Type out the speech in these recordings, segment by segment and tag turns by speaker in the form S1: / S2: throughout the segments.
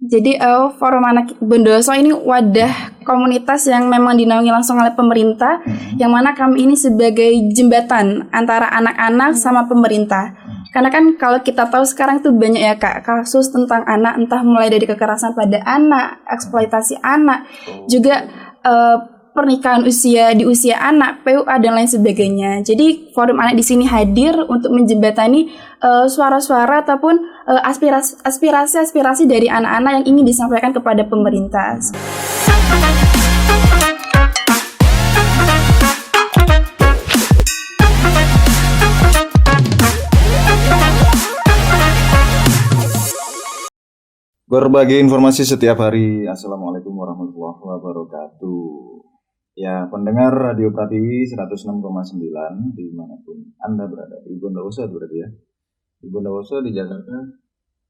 S1: Jadi Forum Anak Bondowoso ini wadah komunitas yang memang dinaungi langsung oleh pemerintah, yang mana kami ini sebagai jembatan antara anak-anak sama pemerintah. Karena kan kalau kita tahu sekarang tuh banyak ya Kak kasus tentang anak, entah mulai dari kekerasan pada anak, eksploitasi anak, juga pernikahan di usia anak, PUA dan lain sebagainya. Jadi Forum Anak di sini hadir untuk menjembatani suara-suara ataupun aspirasi dari anak-anak yang ingin disampaikan kepada pemerintah.
S2: Berbagi informasi setiap hari. Assalamualaikum warahmatullahi wabarakatuh. Ya, pendengar Radio Pratiwi 106,9 dimanapun Anda berada. Di Bondowoso berarti ya. Di Bondowoso, di Jakarta.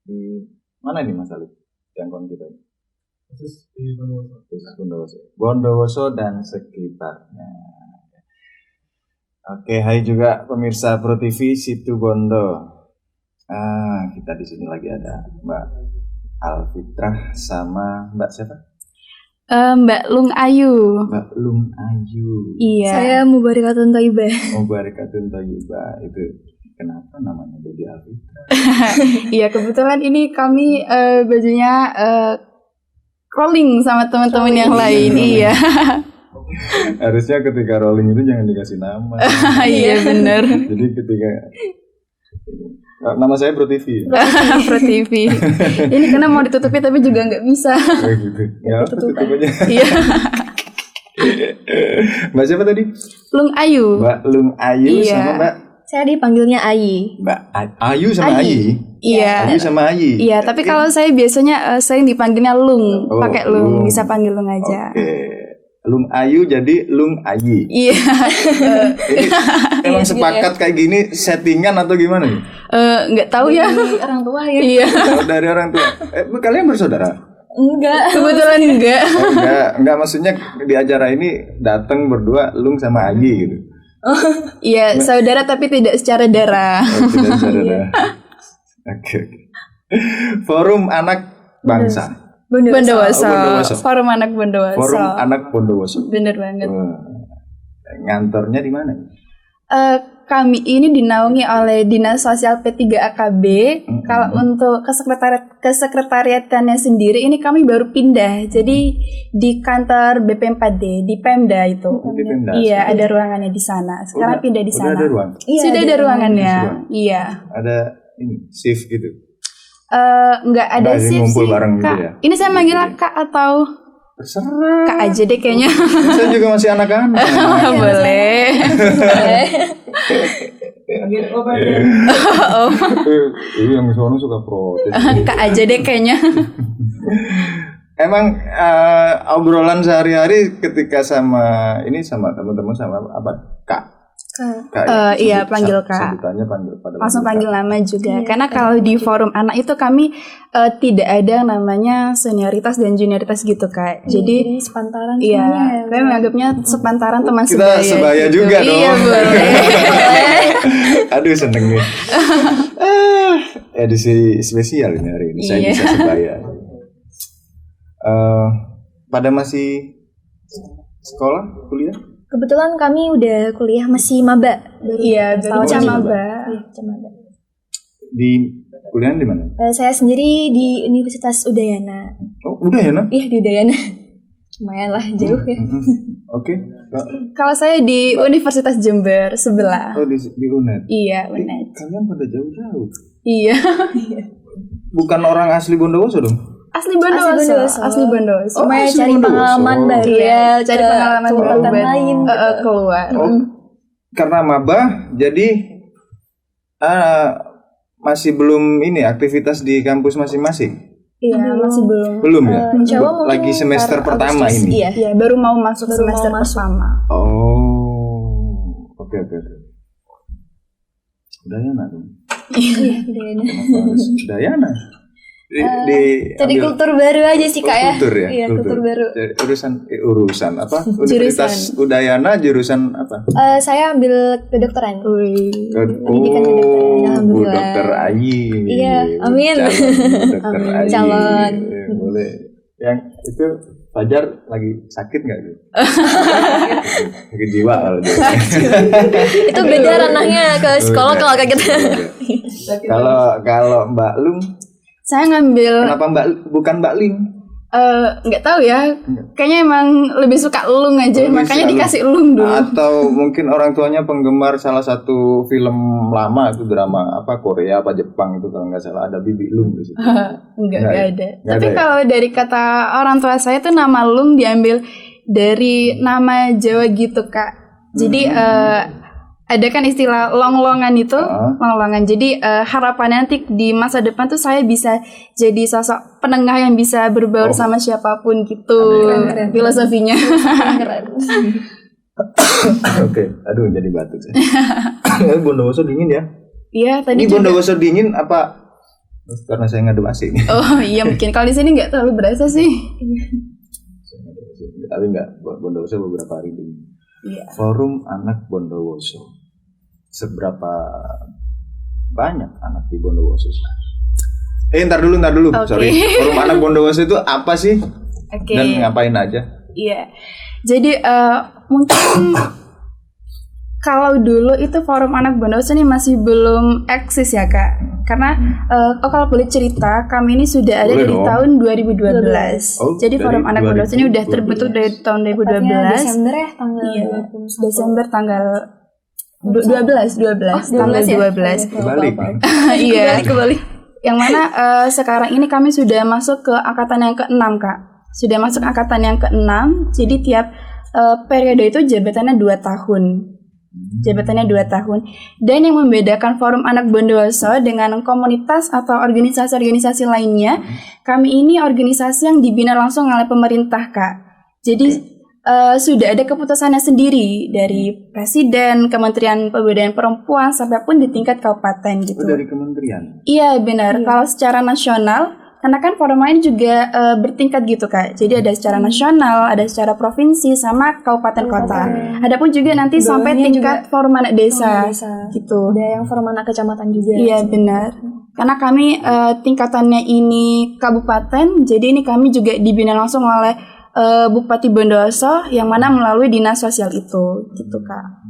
S2: Di mana ini Mas Alif? Jangkauan kita ini?
S3: Di Bondowoso.
S2: Bondowoso dan sekitarnya. Oke, hai juga pemirsa Pro TV Situ Bondo. Kita di sini lagi ada Mbak Alfitrah sama Mbak siapa?
S1: Mbak Lung Ayu.
S2: Mbak Lung Ayu.
S1: Iya.
S4: Saya Mubarikatun Thayyibah.
S2: Mubarikatun Thayyibah. Itu kenapa namanya jadi Alfitrah?
S1: Iya, kebetulan ini kami bajunya rolling sama teman-teman yang lain. Iya.
S2: Harusnya ketika rolling itu jangan dikasih nama.
S1: Iya benar.
S2: Jadi ketika nama saya Pro TV.
S1: Pro TV. Ini karena mau ditutupi tapi juga nggak bisa.
S2: Oh gitu. Ya, tutup aja.
S1: Iya.
S2: Mbak siapa tadi?
S1: Lung Ayu.
S2: Mbak Lung Ayu sama Mbak.
S4: Saya dipanggilnya Ayi.
S2: Mbak Ayu sama Ayi.
S1: Iya.
S2: Ayu sama Ayi.
S1: Iya, tapi kalau saya biasanya sering dipanggilnya Lung, pakai Lung, bisa panggil Lung aja.
S2: Oke. Lung Ayu jadi Lung Ayi.
S1: Iya.
S2: Ini emang sepakat kayak gini settingan atau gimana nih?
S1: Nggak tahu ya.
S4: Dari orang tua ya.
S1: Iya.
S2: Dari orang tua. Kalian bersaudara?
S4: Enggak.
S1: Kebetulan enggak.
S2: Oh, enggak maksudnya di acara ini datang berdua Lung sama Ayi gitu.
S1: Iya, saudara tapi tidak secara darah.
S2: Oh, tidak saudara. Oke. Forum Anak Bangsa.
S1: Bondowoso.
S2: Bondowoso.
S1: Forum Anak Bondowoso.
S2: Forum Anak Bondowoso.
S1: Bener banget.
S2: Ngantornya di mana?
S1: Kami ini dinaungi oleh Dinas Sosial P3AKB. Kalau untuk kesekretariatannya sendiri ini kami baru pindah. Jadi di kantor BP4D di Pemda itu.
S2: Di Pemda.
S1: Iya, ada ruangannya di sana. Sekarang pindah di sana.
S2: Udah ada ruang.
S4: Iya,
S1: Sudah ada ruangannya. Iya.
S2: Ada ini shift gitu.
S1: Enggak ada
S2: Nggak,
S1: shift
S2: ngumpul
S1: sih,
S2: bareng
S1: Kak.
S2: gitu ya?
S1: Ini saya manggil Kak atau
S2: Terserah.
S1: Kak aja deh kayaknya.
S2: Saya juga masih anak-anak.
S1: Boleh. Oh,
S2: Yang sono suka protes.
S1: Kak aja deh kayaknya.
S2: Emang obrolan sehari-hari ketika sama teman-teman sama apa? Kak.
S4: Kak.
S1: Iya, panggil Kak.
S2: Sebutannya panggil pada
S1: Langsung panggil
S2: Kak.
S1: nama juga.
S4: Iya,
S1: Karena kalau di forum anak itu kami tidak ada namanya senioritas dan junioritas gitu Kak. Jadi
S4: sepantaran
S1: iya,
S4: semuanya.
S1: kami menganggapnya sepantaran teman
S2: Kita sebaya
S1: gitu.
S2: juga dong.
S1: Iya, boleh.
S2: Aduh seneng nih. Edisi spesial ini hari ini. Saya
S1: Iya.
S2: bisa sebaya. Pada masih sekolah, kuliah?
S4: Kebetulan kami udah kuliah masih maba.
S1: Iya,
S4: Tahun
S1: baru
S4: ini.
S1: maba.
S4: Iya, maba.
S2: Di kuliah di mana?
S4: Saya sendiri di Universitas Udayana.
S2: Oh, udah ya, Nak?
S4: Iya, di Udayana. Lumayan lah, jauh ya.
S2: Oke.
S1: Kalau saya di Universitas Jember sebelah.
S2: Oh, di UNED.
S1: Iya, benar.
S2: Kalian pada jauh-jauh.
S1: Iya.
S2: Bukan orang asli Bondowoso dong?
S1: Asli Bondowoso.
S4: Asli Bondowoso.
S2: Oh,
S4: Supaya
S2: asli
S4: cari
S2: Bondowoso.
S4: pengalaman baru
S1: Iya,
S4: ya,
S1: cari
S4: ke
S1: pengalaman
S4: tempat
S1: baru
S4: lain.
S1: keluar.
S2: Oh, karena maba jadi masih belum ini aktivitas di kampus masing-masing.
S1: Iya, masih belum.
S2: Belum ya?
S4: Insya Allah mungkin
S2: Lagi semester pertama
S4: Agustus,
S2: ini.
S4: Iya.
S1: Iya, baru mau masuk
S4: Baru
S1: semester
S4: mau masuk.
S1: pertama.
S2: Oh. Oke. Dayana dong.
S4: Iya, Udayana.
S2: Kenapa harus Dayana?
S4: Jadi kultur baru aja sih Kak ya.
S2: Kultur ya.
S4: Iya, kultur baru.
S2: Jadi urusan apa? Universitas Udayana jurusan apa?
S4: Saya ambil kedokteran. Pendidikan kedokteran.
S2: Bu
S4: Alhamdulillah.
S2: Dokter Ayi.
S4: Iya, amin.
S2: Calon Dokter
S4: Amin.
S2: Ayi.
S4: Calon.
S2: Boleh. Yang itu Fajar lagi sakit nggak gitu? Sakit jiwa kalau dia.
S4: Itu beda ranahnya ke psikolog kalau kayak gitu.
S2: Kalau Mbak Lung,
S1: Saya ngambil
S2: kenapa bukan Mbak Ling?
S1: nggak tahu ya. Kayaknya emang lebih suka Lung aja,
S2: Lebih
S1: makanya
S2: suka
S1: dikasih Lung dulu.
S2: Atau mungkin orang tuanya penggemar salah satu film lama itu drama apa Korea apa Jepang itu kalau nggak salah ada Bibi Lung di situ.
S1: Enggak
S2: Nggak
S1: ada.
S2: Nggak
S1: Tapi
S2: ada ya?
S1: kalau dari kata orang tua saya tuh nama Lung diambil dari nama Jawa gitu Kak. Jadi ada kan istilah long-longan itu, long-longan. Jadi harapannya nanti di masa depan tuh saya bisa jadi sosok penengah yang bisa berbaur sama siapapun gitu.
S4: Keren.
S1: Filosofinya.
S4: Keren.
S2: Oke, aduh jadi batuk saya. Bondowoso dingin ya?
S1: Iya, tadi
S2: Ini
S1: juga.
S2: Bondowoso dingin apa? Karena saya ngadu AC ini.
S1: Oh iya mungkin kalau di sini nggak terlalu berasa sih.
S2: Tapi enggak, Bondowoso beberapa hari dingin.
S1: Iya.
S2: Forum Anak Bondowoso. Seberapa banyak anak di Bondowoso sih? Ntar dulu.
S1: Oke.
S2: Sorry. Forum Anak Bondowoso itu apa sih?
S1: Oke.
S2: Dan ngapain aja?
S1: Iya. Jadi mungkin kalau dulu itu Forum Anak Bondowoso ini masih belum eksis ya Kak. Karena kalau boleh cerita, kami ini sudah ada
S2: Boleh
S1: dari
S2: dong.
S1: tahun 2012.
S2: Oh,
S1: Jadi
S2: dari
S1: Forum Anak Bondowoso ini udah
S2: 2012.
S1: terbentuk dari tahun 2012.
S4: Desember ya tanggal
S1: Iya.
S4: 21.
S1: Desember tanggal 12 tanggal 12.
S2: Kebalik.
S1: Iya. Kebalik. Yang mana sekarang ini kami sudah masuk ke angkatan yang ke-6 Kak. Sudah masuk angkatan yang ke-6. Jadi tiap periode itu jabatannya 2 tahun. Jabatannya 2 tahun. Dan yang membedakan Forum Anak Bondowoso dengan komunitas atau organisasi-organisasi lainnya, kami ini organisasi yang dibina langsung oleh pemerintah Kak. Jadi sudah ada keputusannya sendiri dari Presiden, Kementerian Pemberdayaan Perempuan, sampai pun di tingkat kabupaten gitu.
S2: Itu dari kementerian.
S1: Iya benar. Kalau secara nasional, karena kan forum lain juga bertingkat gitu Kak. Jadi ada secara nasional, ada secara provinsi, sama kabupaten kota. Adapun juga nanti sampai
S4: Bawahnya
S1: tingkat forum anak desa,
S4: Desa.
S1: gitu.
S4: Ada yang forum anak kecamatan juga.
S1: Iya benar. Karena kami tingkatannya ini kabupaten, jadi ini kami juga dibina langsung oleh Bupati Bondowoso yang mana melalui dinas sosial itu, gitu Kak.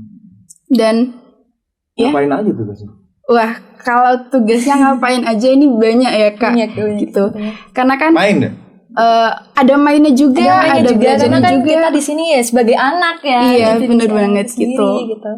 S1: Dan ya.
S2: Ngapain aja tuh guys?
S1: Wah, kalau tugasnya ngapain aja ini banyak ya Kak,
S4: Banyak.
S1: gitu. Karena kan
S2: Main ya?
S1: ada mainnya juga, ada
S4: juga
S1: belajarnya
S4: karena kan
S1: juga.
S4: kita di sini ya sebagai anak ya.
S1: Iya,
S4: gitu,
S1: bener
S4: bisa
S1: banget
S4: sendiri,
S1: gitu.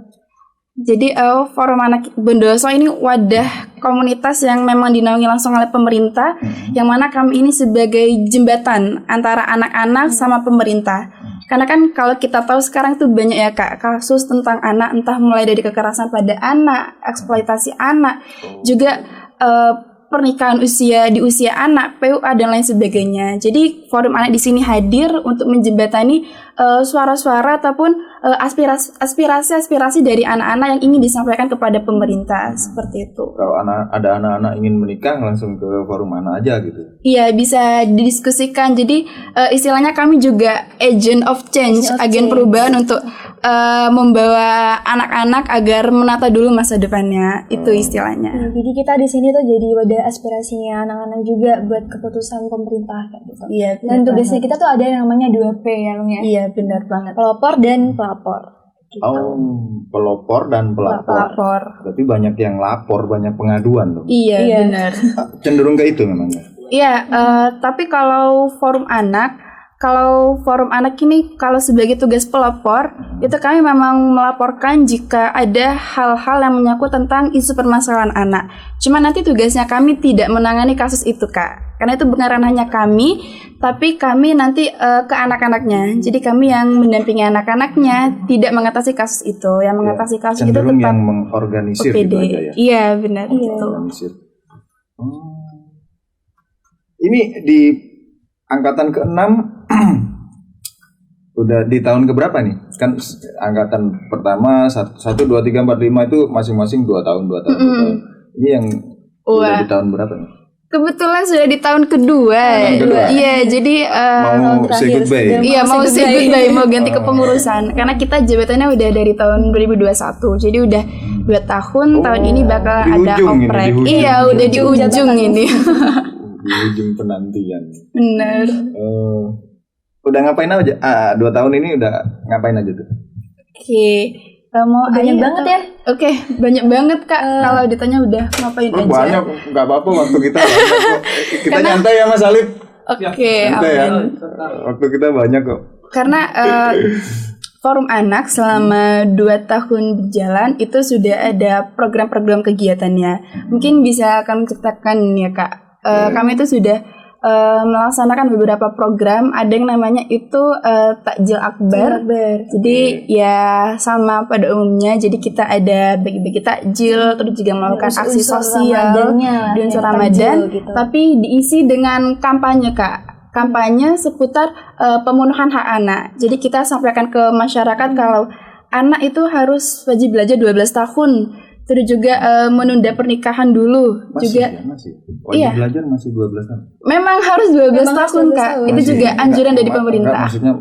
S1: Jadi Forum Anak Bondowoso ini wadah komunitas yang memang dinaungi langsung oleh pemerintah, yang mana kami ini sebagai jembatan antara anak-anak sama pemerintah. Karena kan kalau kita tahu sekarang tuh banyak ya Kak kasus tentang anak, entah mulai dari kekerasan pada anak, eksploitasi anak, juga pernikahan di usia anak, PUA dan lain sebagainya. Jadi Forum Anak di sini hadir untuk menjembatani suara-suara ataupun aspirasi dari anak-anak yang ingin disampaikan kepada pemerintah, seperti itu.
S2: Kalau ada anak-anak ingin menikah langsung ke Forum Anak aja gitu.
S1: Iya, bisa didiskusikan. Jadi istilahnya kami juga agent of change, agen perubahan untuk membawa anak-anak agar menata dulu masa depannya. Itu istilahnya.
S4: Jadi kita di sini tuh jadi wadah aspirasinya anak-anak juga buat keputusan pemerintah kayak gitu.
S1: Iya.
S4: Dan tugasnya kita tuh ada yang namanya 2P ya Lung ya.
S1: Iya, benar banget.
S4: Pelopor dan pelapor. Gitu.
S2: Oh, pelopor dan pelapor.
S1: Pelapor.
S2: Berarti banyak yang lapor, banyak pengaduan dong.
S1: Iya,
S4: Iya.
S1: benar.
S2: Cenderung ke itu memang ya.
S1: Iya, tapi kalau forum anak ini kalau sebagai tugas pelapor, itu kami memang melaporkan jika ada hal-hal yang menyangkut tentang isu permasalahan anak. Cuma nanti tugasnya kami tidak menangani kasus itu Kak, karena itu bukan ranahnya kami, tapi kami nanti ke anak-anaknya. Jadi kami yang mendampingi anak-anaknya, tidak mengatasi kasus itu. Yang mengatasi kasus itu
S2: Cenderung
S1: tetap
S2: yang mengorganisir
S1: OPD.
S2: gitu aja ya.
S1: Iya benar gitu.
S2: Organisir. Ini di angkatan ke-6 udah di tahun keberapa nih? Kan angkatan pertama 1, 2, 3, 4, 5 itu masing-masing 2 tahun. 2 tahun. Ini yang udah di tahun berapa nih?
S1: Kebetulan sudah di tahun kedua. Iya, jadi
S2: mau say goodbye.
S1: Iya, mau say goodbye, mau ganti kepengurusan. Karena kita jabatannya udah dari tahun 2021. Jadi udah 2 tahun, tahun ini bakal ada oprek. Iya, udah di ujung ini.
S2: Di ujung penantian.
S1: Bener.
S2: Udah ngapain aja? 2 tahun ini udah ngapain aja tuh?
S1: Oke. Mau
S4: Banyak banget ya.
S1: Oke, banyak banget Kak. Kalau ditanya udah ngapain aja.
S2: Banyak, nggak apa-apa waktu kita banyak kok. Kita nyantai ya Mas Alif.
S1: Oke,
S2: Nyantai ya. Waktu kita banyak kok.
S1: Karena Forum Anak selama 2 tahun berjalan itu sudah ada program-program kegiatannya. Mungkin bisa kami ceritakan ya Kak. Kami itu sudah melaksanakan beberapa program. Ada yang namanya itu Takjil Akbar. Jadi ya sama pada umumnya. Jadi kita ada bagi-bagi takjil, terus juga melakukan aksi sosial di unsur Ramadan. Gitu. Tapi diisi dengan kampanye Kak. Kampanye seputar pemenuhan hak anak. Jadi kita sampaikan ke masyarakat kalau anak itu harus wajib belajar 12 tahun. Terus juga menunda pernikahan dulu.
S2: Masih,
S1: juga
S2: ya, masih. Wajib belajar masih 12 tahun.
S1: Memang harus 12 tahun Kak. Itu
S2: Masih,
S1: juga anjuran dari pemerintah.
S2: Maksudnya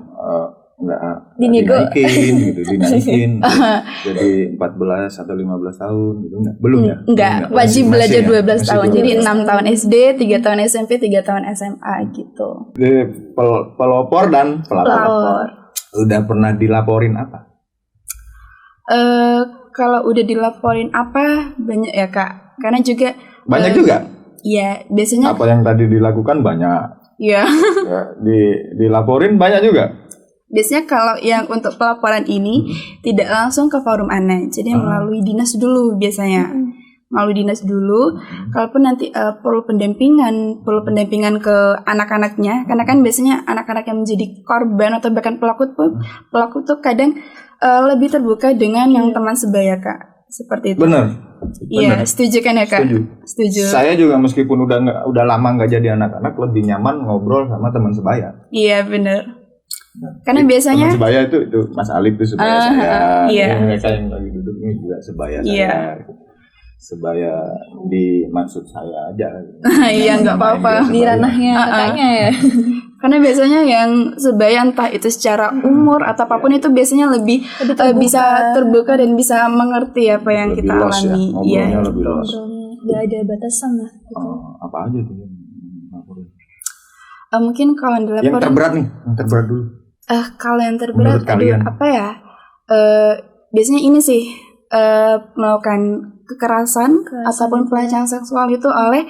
S2: enggak
S4: Dinego.
S2: dinaikin jadi 14 atau 15 tahun gitu enggak? Belum ya?
S1: Enggak, wajib belajar 12 tahun. Jadi 6 tahun SD, 3 tahun SMP, 3 tahun SMA gitu.
S2: Jadi pelopor dan pelapor. Udah pernah dilaporin apa?
S1: Kalau udah dilaporin apa banyak ya Kak. Karena juga
S2: banyak juga.
S1: Iya, biasanya
S2: apa yang tadi dilakukan banyak.
S1: Iya.
S2: Ya, dilaporin banyak juga.
S1: Biasanya kalau yang untuk pelaporan ini tidak langsung ke Forum Anak. Jadi melalui dinas dulu biasanya. Melalui dinas dulu. Kalaupun nanti perlu pendampingan ke anak-anaknya. Karena kan biasanya anak-anak yang menjadi korban atau bahkan pelaku tuh kadang lebih terbuka dengan yang teman sebaya Kak. Seperti itu.
S2: Benar.
S1: Iya, setuju kan ya Kak? Setuju.
S2: Saya juga meskipun udah lama nggak jadi anak-anak lebih nyaman ngobrol sama teman sebaya.
S1: Iya benar. Karena biasanya
S2: teman sebaya itu Mas Alif itu sebaya saya.
S1: Iya.
S2: Mereka yang lagi duduk ini juga sebaya
S1: iya.
S2: saya. Sebaya dimaksud saya aja.
S1: Iya nggak apa-apa.
S4: Di ranahnya kakaknya ya.
S1: Karena biasanya yang sebaya entah itu secara umur atau apapun itu biasanya lebih bisa terbuka dan bisa mengerti apa yang
S2: lebih
S1: kita alami.
S2: Iya.
S4: Lebih nggak ada batasan lah. Gitu.
S2: Apa aja tuh?
S1: Mungkin kalau dilaporin.
S2: Yang terberat nih, yang terberat dulu.
S1: Kalau yang terberat, apa ya? Biasanya ini sih melakukan kekerasan ataupun pelecehan seksual itu oleh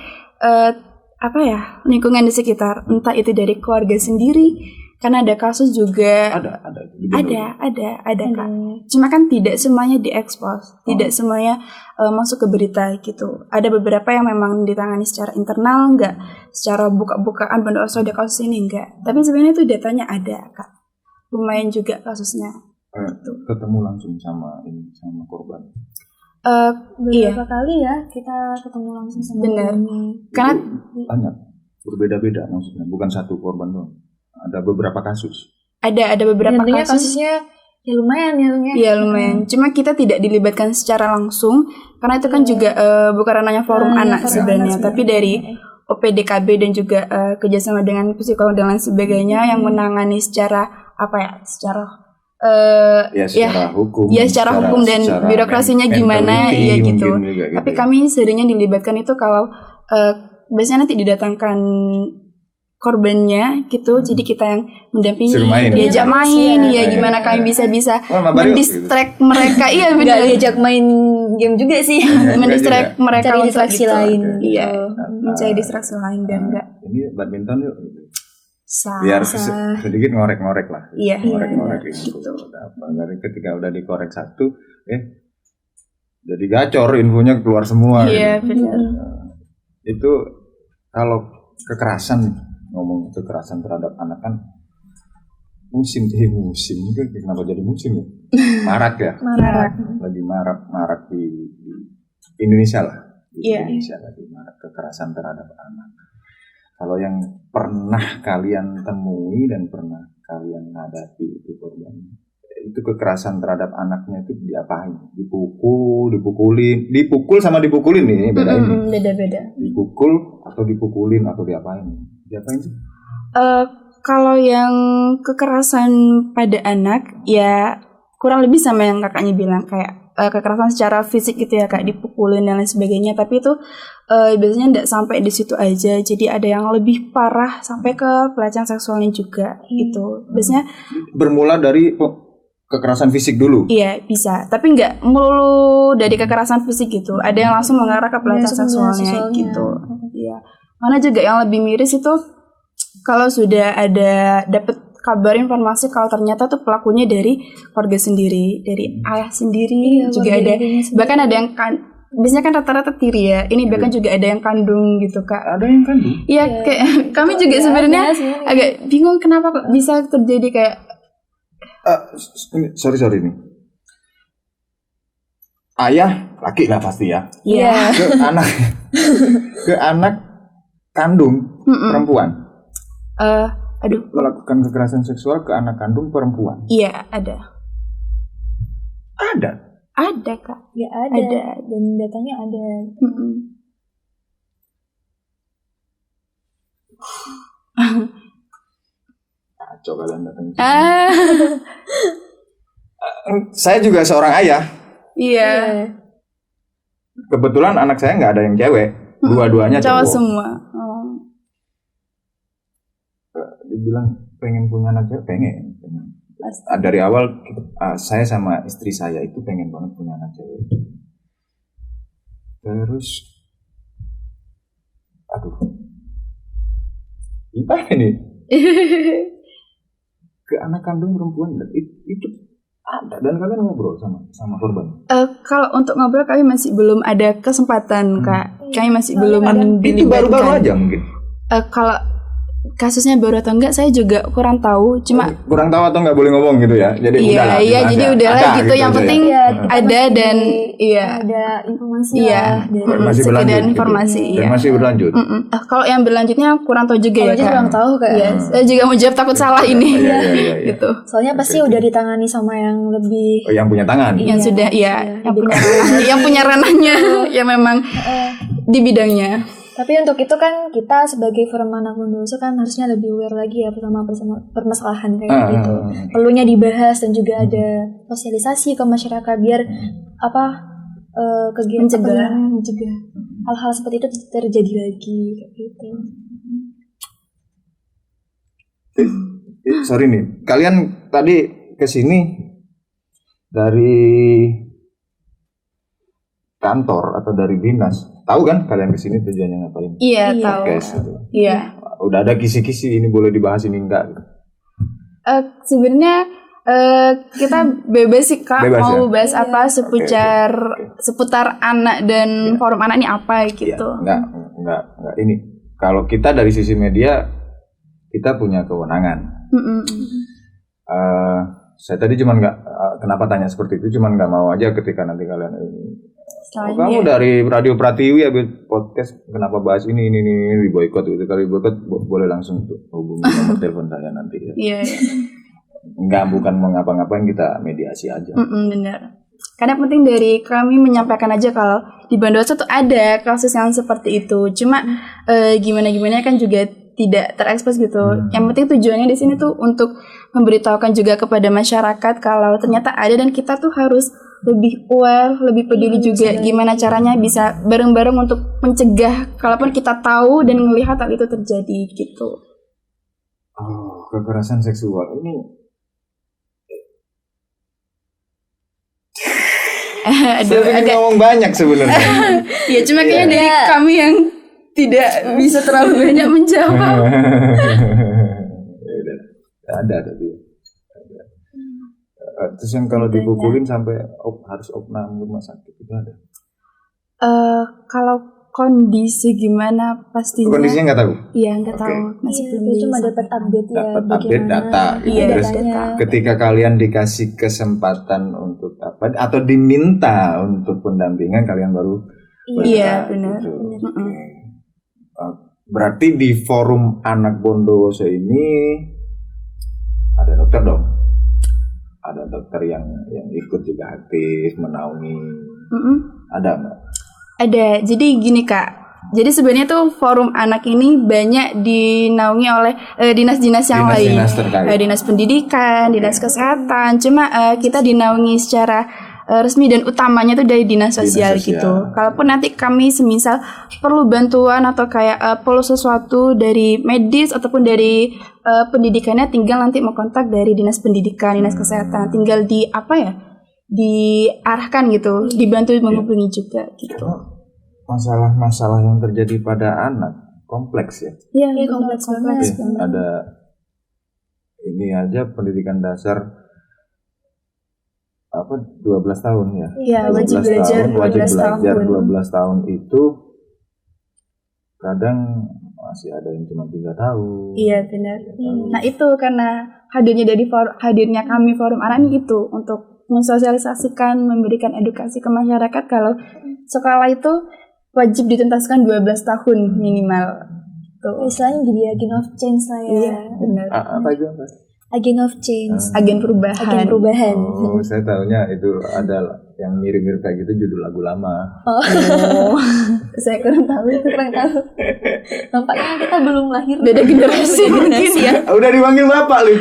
S1: lingkungan di sekitar, entah itu dari keluarga sendiri, karena ada kasus juga ada Kak. Cuma kan tidak semuanya diekspos, tidak semuanya masuk ke berita gitu. Ada beberapa yang memang ditangani secara internal, enggak secara buka-bukaan Bondowoso ada kasus ini enggak. Tapi sebenarnya itu datanya ada Kak. Lumayan juga kasusnya.
S2: Ketemu langsung sama korban.
S4: Beberapa kali ya kita ketemu langsung sama
S1: benar. Karena
S2: banyak berbeda-beda maksudnya, bukan satu korban doang. Ada beberapa kasus.
S1: Ada beberapa
S4: kasusnya ya lumayan.
S1: Iya lumayan. Cuma kita tidak dilibatkan secara langsung karena itu kan juga bukan ranahnya Forum Anak sebenarnya, tapi dari OPDKB dan juga kerjasama dengan psikolog dan lain sebagainya yang menangani secara
S2: secara hukum.
S1: Ya secara hukum dan birokrasinya gimana ya gitu. Tapi kami seringnya dilibatkan itu kalau biasanya nanti didatangkan korbannya gitu, jadi kita yang mendampingi, diajak main, gimana kami bisa mendistract mereka, iya benar.
S4: Diajak main game juga sih,
S1: mendistract mereka
S4: cari distraksi lain,
S1: iya, mencari distraksi lain dan enggak.
S2: Ini badminton yuk, biar sedikit ngorek-ngorek lah, ngorek-ngorek gitu. Dari ketika udah dikorek satu, jadi gacor, infonya keluar semua.
S1: Iya benar.
S2: Itu kalau kekerasan, ngomong kekerasan terhadap anak kan musim kenapa jadi musim ya? Marak ya? Lagi marak di Indonesia lah. Indonesia lagi marak kekerasan terhadap anak. Kalau yang pernah kalian temui dan pernah kalian hadapi itu korban, itu kekerasan terhadap anaknya itu diapain? Dipukul sama dipukulin nih bedain.
S1: Beda-beda.
S2: Dipukul atau dipukulin atau diapain? Diapain sih?
S1: Kalau yang kekerasan pada anak ya kurang lebih sama yang kakaknya bilang, kayak kekerasan secara fisik gitu ya, kayak dipukulin dan lain sebagainya. Tapi itu biasanya tidak sampai di situ aja. Jadi ada yang lebih parah sampai ke pelecehan seksualnya juga gitu. Biasanya
S2: bermula dari kekerasan fisik dulu.
S1: Iya bisa, tapi nggak melulu dari kekerasan fisik gitu. Ada yang langsung mengarah ke pelecehan seksualnya gitu. Iya. Mana juga yang lebih miris itu kalau sudah ada dapat kabar informasi kalau ternyata tuh pelakunya dari keluarga sendiri, dari ayah sendiri juga ada. Bahkan ada yang biasanya kan rata-rata tiri ya. Ini bahkan juga ada yang kandung gitu Kak.
S2: Ada yang kandung?
S1: Iya, kayak kami juga sebenarnya agak bingung kenapa kok bisa terjadi kayak
S2: sorry nih. Ayah laki lah pasti ya.
S1: Iya.
S2: Ke anak kandung perempuan. Melakukan kekerasan seksual ke anak kandung perempuan.
S1: Iya, ada. Ada Kak.
S4: Ya ada. Dan datanya ada.
S2: Kacau kalian datang. Saya juga seorang ayah.
S1: Iya.
S2: Kebetulan anak saya nggak ada yang cewek, dua-duanya
S1: cowok
S2: cowok.
S1: semua.
S2: Dibilang pengen punya anak cewek, pengen. Dari awal saya sama istri saya itu pengen banget punya anak cewek. Terus, gimana nih? Ke anak kandung perempuan itu ada, dan kalian ngobrol sama korban?
S1: Kalau untuk ngobrol kami masih belum ada kesempatan Kak. Kami masih belum
S2: itu baru-baru aja mungkin.
S1: Kalau kasusnya baru atau enggak saya juga kurang tahu,
S2: kurang tahu atau nggak boleh ngomong gitu ya. Jadi udahlah.
S1: Iya, jadi udahlah gitu. Yang penting ada dan
S4: ada informasi.
S1: Iya.
S2: Masih berlanjut.
S1: Informasi.
S2: Gitu. Dan masih berlanjut.
S1: Kalau yang berlanjutnya kurang tahu juga ya Kak.
S4: Kurang tahu Kak.
S1: Iya. Saya juga mau jawab takut salah ini.
S2: Iya.
S1: Gitu.
S4: Soalnya pasti udah ditangani sama yang lebih.
S2: Yang punya tangan.
S1: Yang sudah yang punya ranahnya yang memang di bidangnya.
S4: Tapi untuk itu kan kita sebagai Forum Anak Bondowoso kan harusnya lebih aware lagi ya sama permasalahan kayak gitu. Perlunya dibahas dan juga ada sosialisasi ke masyarakat biar kegiatan mencegah hal-hal seperti itu terjadi lagi kayak gitu.
S2: Sorry nih, kalian tadi kesini dari kantor atau dari dinas? Tahu kan kalian kesini tujuannya ngapain?
S1: Iya, tahu. Iya.
S2: Udah ada kisi-kisi ini boleh dibahas ini enggak?
S1: Sebenarnya kita bebas sih Kak, mau bahas apa seputar anak dan forum anak ini apa gitu.
S2: Ya, enggak ini. Kalau kita dari sisi media kita punya kewenangan. Saya tadi cuman kenapa tanya seperti itu, cuman nggak mau aja ketika nanti kalian ini. Kamu dari Radio Pratiwi ya podcast, kenapa bahas ini di boykot gitu. Kalau boykot boleh langsung hubungi nomor telepon saya nanti ya. Iya. Enggak, bukan mau ngapa-ngapain, kita mediasi aja.
S1: Benar. Karena penting dari kami menyampaikan aja kalau di Bondowoso tuh ada kasus yang seperti itu. Cuma gimana kan juga tidak terekspos gitu. Yang penting tujuannya di sini tuh untuk memberitahukan juga kepada masyarakat kalau ternyata ada, dan kita tuh harus lebih aware, lebih peduli juga gimana caranya bisa bareng-bareng untuk mencegah kalaupun kita tahu dan melihat hal itu terjadi gitu.
S2: Kekerasan seksual ini agak ngomong banyak sebenarnya.
S1: Ya cuma kayaknya dari kami yang tidak bisa terlalu banyak menjawab.
S2: Ada tapi. Terus yang kalau dipukulin sampai harus opname rumah sakit itu ada?
S1: Kalau kondisi gimana pastinya?
S2: Kondisinya nggak tahu?
S1: Iya, nggak tahu. Masih belum
S4: cuma dapat update ya.
S2: Dapat update data.
S1: Iya,
S2: terus ketika kalian dikasih kesempatan untuk apa atau diminta untuk pendampingan, kalian baru
S1: iya benar.
S2: Gitu. Berarti di Forum Anak Bondowoso ini ada dokter dong? ada dokter yang ikut juga aktif menaungi. Ada nggak?
S1: Ada. Jadi gini Kak. Jadi sebenarnya tuh forum anak ini banyak dinaungi oleh dinas-dinas yang lain, dinas pendidikan, dinas kesehatan. Cuma kita dinaungi secara resmi dan utamanya tuh dari dinas sosial gitu. Kalaupun nanti kami semisal perlu bantuan atau kayak perlu sesuatu dari medis ataupun dari pendidikannya, tinggal nanti mau kontak dari dinas pendidikan, dinas kesehatan. Tinggal diarahkan gitu, dibantu menghubungi juga gitu.
S2: Masalah-masalah yang terjadi pada anak kompleks ya.
S1: Iya, kompleks banget.
S2: Ada ini aja pendidikan dasar 12 tahun ya.
S1: Iya, wajib belajar
S2: 12 tahun itu kadang masih ada yang cuma 3 tahun.
S1: Iya, benar. Nah, itu karena hadirnya kami forum anak ini itu untuk mensosialisasikan, memberikan edukasi ke masyarakat kalau sekolah itu wajib dituntaskan 12 tahun minimal. Tuh.
S4: Istilahnya jadi agent of change lah ya.
S1: Iya, benar.
S2: Apa itu?
S4: Agent of change.
S1: Agen perubahan.
S2: Oh, saya tahunya itu ada yang mirip-mirip kayak gitu judul lagu lama.
S4: Oh.
S1: Saya kurang tahu.
S4: Nampaknya kita belum lahir.
S1: Beda generasi mungkin ya.
S2: Udah dipanggil Bapak, Lip.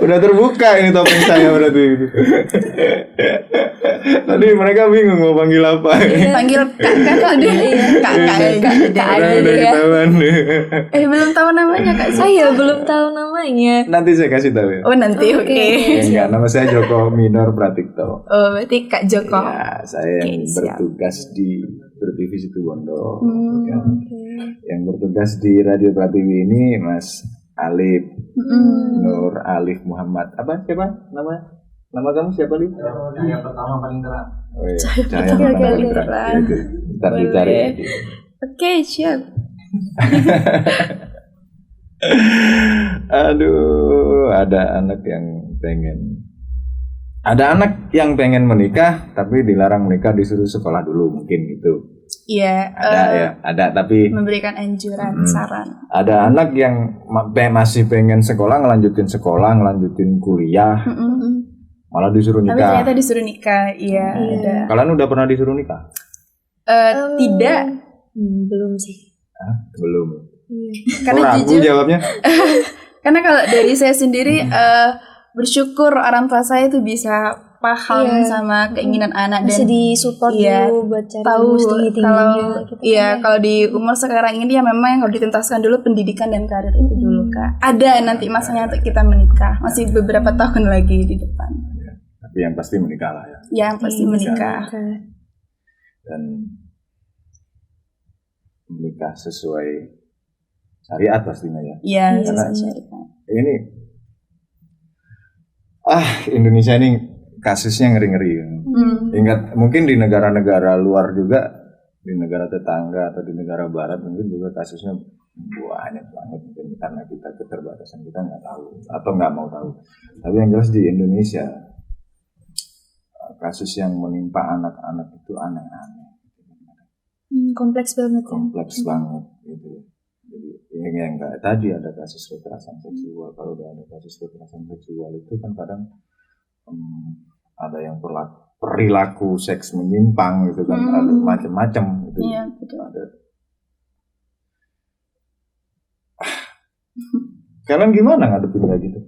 S2: Udah terbuka ini topeng saya berarti. Tadi mereka bingung mau panggil apa.
S1: Panggil kakak deh. Kakak
S2: udah ketahuan.
S1: Belum tahu namanya Kak.
S4: Saya belum tahu namanya.
S2: Nanti saya kasih tahu ya.
S1: Oh nanti oke.
S2: Enggak, nama saya Joko Minor Pratikto.
S1: Oh berarti Kak Joko.
S2: Ya, saya yang bertugas di Bertivi Situbondo. Yang bertugas di Radio Pratiwi ini Mas Alif Nur Alif Muhammad. Siapa namanya? Nama kamu siapa, Lip?
S3: Cahaya pertama paling terang.
S2: Oh iya, Cahaya pertama paling terang. Ntar dicari.
S1: Oke, siap.
S2: Aduh, ada anak yang pengen menikah tapi dilarang menikah, disuruh sekolah dulu mungkin gitu.
S1: Iya,
S2: ada tapi
S1: memberikan anjuran, saran.
S2: Ada anak yang masih pengen sekolah, ngelanjutin kuliah, malah disuruh nikah.
S1: Tapi ternyata disuruh nikah, iya. Ada.
S2: Kalian udah pernah disuruh nikah?
S1: Tidak.
S4: Belum sih.
S2: Belum.
S1: Karena
S2: ragu jawabnya.
S1: Karena kalau dari saya sendiri bersyukur orang tua saya itu bisa paham sama keinginan anak
S4: dan disupport dulu buat cari tingginya gitu.
S1: Kalau di umur sekarang ini ya memang yang harus dituntaskan dulu pendidikan dan karir itu dulu Kak. Ada nanti masanya untuk kita menikah, masih beberapa tahun lagi di depan.
S2: Tapi yang pasti menikah lah ya.
S1: Yang pasti menikah.
S2: Dan menikah sesuai syariat pastinya ya.
S1: Iya, sesuai syariat.
S2: Ini Indonesia ini kasusnya ngeri-ngeri. Ingat mungkin di negara-negara luar juga, di negara tetangga atau di negara barat mungkin juga kasusnya banyak banget, mungkin karena kita keterbatasan kita nggak tahu atau nggak mau tahu. Tapi yang jelas di Indonesia kasus yang menimpa anak-anak itu aneh-aneh.
S4: Kompleks banget.
S2: Banget gitu. Jadi yang kayak tadi ada kasus kekerasan seksual. Kalau udah ada kasus kekerasan seksual itu kan kadang ada yang perilaku seks menyimpang gitu kan, ada macam-macam gitu. Iya, betul. Kalian gimana ngadepin kayak gitu?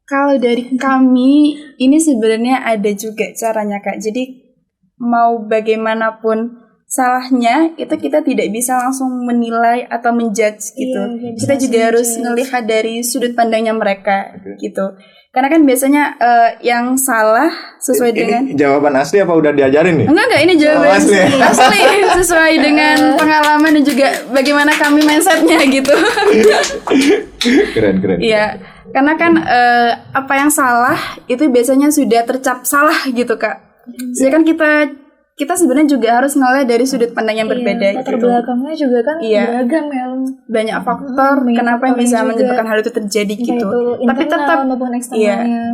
S1: Kalau dari kami ini sebenarnya ada juga caranya Kak. Jadi mau bagaimanapun salahnya itu kita tidak bisa langsung menilai atau menjudge gitu. Kita juga harus melihat dari sudut pandangnya mereka gitu. Karena kan biasanya yang salah sesuai dengan
S2: jawaban asli apa udah diajarin nih?
S1: Enggak, ini jawaban asli sesuai dengan pengalaman dan juga bagaimana kami mindsetnya gitu.
S2: Keren.
S1: Iya, karena kan apa yang salah itu biasanya sudah tercap salah gitu Kak. Jadi kan kita sebenarnya juga harus ngelihat dari sudut pandang yang berbeda.
S4: Latar belakangnya juga kan beragam ya.
S1: Banyak faktor kenapa yang bisa menyebabkan hal itu terjadi gitu. Tapi tetap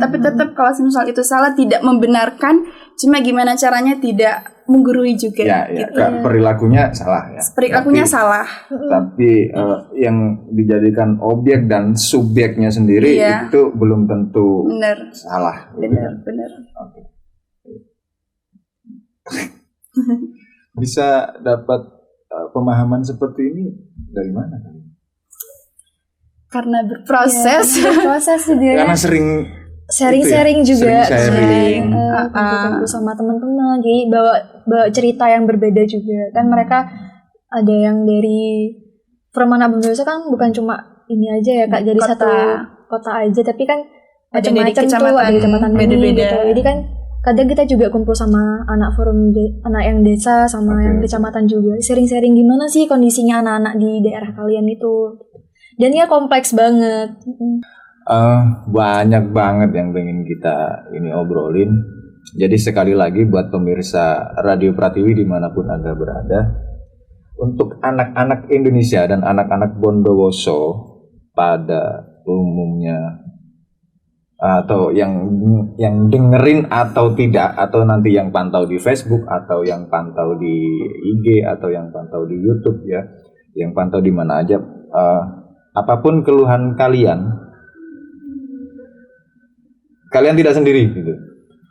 S1: tapi tetap kalau misal itu salah tidak membenarkan, cuma gimana caranya tidak menggurui juga.
S2: Ya,
S1: gitu.
S2: perilakunya salah ya.
S1: Perilakunya salah.
S2: Tapi yang dijadikan objek dan subjeknya sendiri itu belum tentu salah.
S1: Benar.
S2: Oke. Bisa dapat pemahaman seperti ini dari mana?
S1: Karena berproses.
S4: Berproses juga.
S2: Karena sering
S4: sharing juga,
S2: sharing.
S4: kumpul sama teman-teman, jadi bawa cerita yang berbeda juga. Kan mereka ada yang dari Permana Bondowoso kan bukan cuma ini aja ya Kak, jadi satu kota aja, tapi kan macam-macam tuh, ada kecamatan beda-beda gitu. Jadi kan kadang kita juga kumpul sama anak anak yang desa sama yang kecamatan juga, sharing-sharing gimana sih kondisinya anak-anak di daerah kalian itu. Dan ya kompleks banget.
S2: Banyak banget yang pengen kita ini obrolin. Jadi sekali lagi buat pemirsa Radio Pratiwi dimanapun Anda berada, untuk anak-anak Indonesia dan anak-anak Bondowoso pada umumnya, atau yang dengerin atau tidak, atau nanti yang pantau di Facebook, atau yang pantau di IG, atau yang pantau di YouTube ya, yang pantau di mana aja, apapun keluhan kalian tidak sendiri gitu.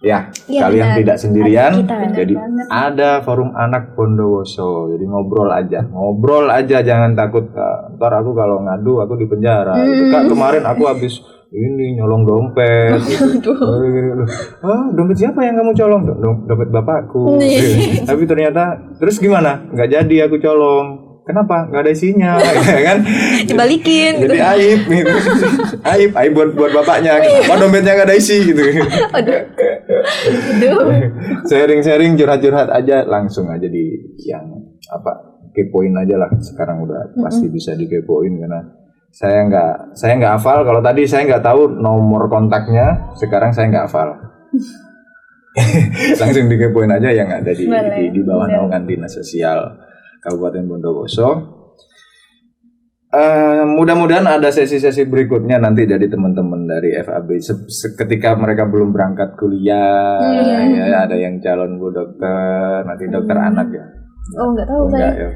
S2: Ya, kalian tidak sendirian. Jadi ada forum anak Bondowoso. Jadi ngobrol aja, jangan takut. Ntar aku kalau ngadu aku di penjara. Kak, kemarin aku habis ini nyolong dompet. Gitu. Dompet siapa yang kamu colong? Dompet bapakku. Tapi ternyata terus gimana? Nggak jadi aku colong. Kenapa? Nggak ada isinya, kan?
S4: Dibalikin.
S2: Jadi aib, gitu. aib buat bapaknya. Kenapa dompetnya nggak ada isi, gitu. Sharing, curhat aja, langsung aja di yang kepoin aja lah. Sekarang udah pasti bisa dikepoin karena saya nggak hafal. Kalau tadi saya nggak tahu nomor kontaknya, sekarang saya nggak hafal. Langsung dikepoin aja yang ada di bawah naungan Dinas Sosial Kabupaten Bondowoso. Mudah-mudahan ada sesi-sesi berikutnya nanti dari teman-teman dari FAB ketika mereka belum berangkat kuliah. Ya, ada yang calon bu dokter, nanti dokter anak ya.
S4: Oh, nggak tahu saya.
S2: Ya,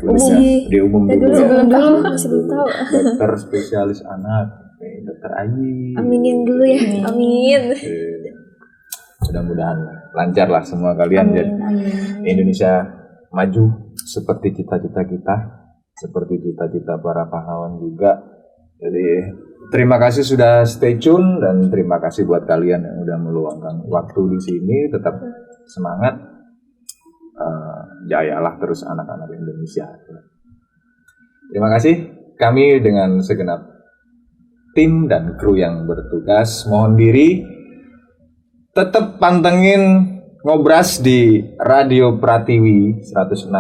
S2: di umum dulu.
S4: Sebelum tahu.
S2: Dokter spesialis anak, dokter Ayi.
S4: Aminin dulu ya. Amin.
S2: Mudah-mudahan lancar lah semua kalian. Amin. Indonesia maju seperti cita-cita kita, seperti cita-cita para pahlawan juga. Jadi terima kasih sudah stay tune dan terima kasih buat kalian yang udah meluangkan waktu di sini. Tetap semangat, jayalah terus anak-anak Indonesia. Terima kasih. Kami dengan segenap tim dan kru yang bertugas mohon diri. Tetap pantengin Ngobras di Radio Pratiwi 106,9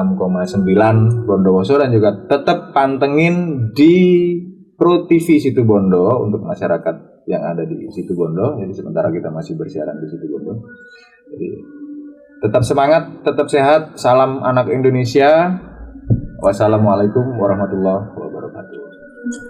S2: Bondowoso dan juga tetap pantengin di Pro TV Situbondo untuk masyarakat yang ada di Situbondo. Jadi sementara kita masih bersiaran di Situbondo. Jadi tetap semangat, tetap sehat. Salam anak Indonesia. Wassalamualaikum warahmatullahi wabarakatuh.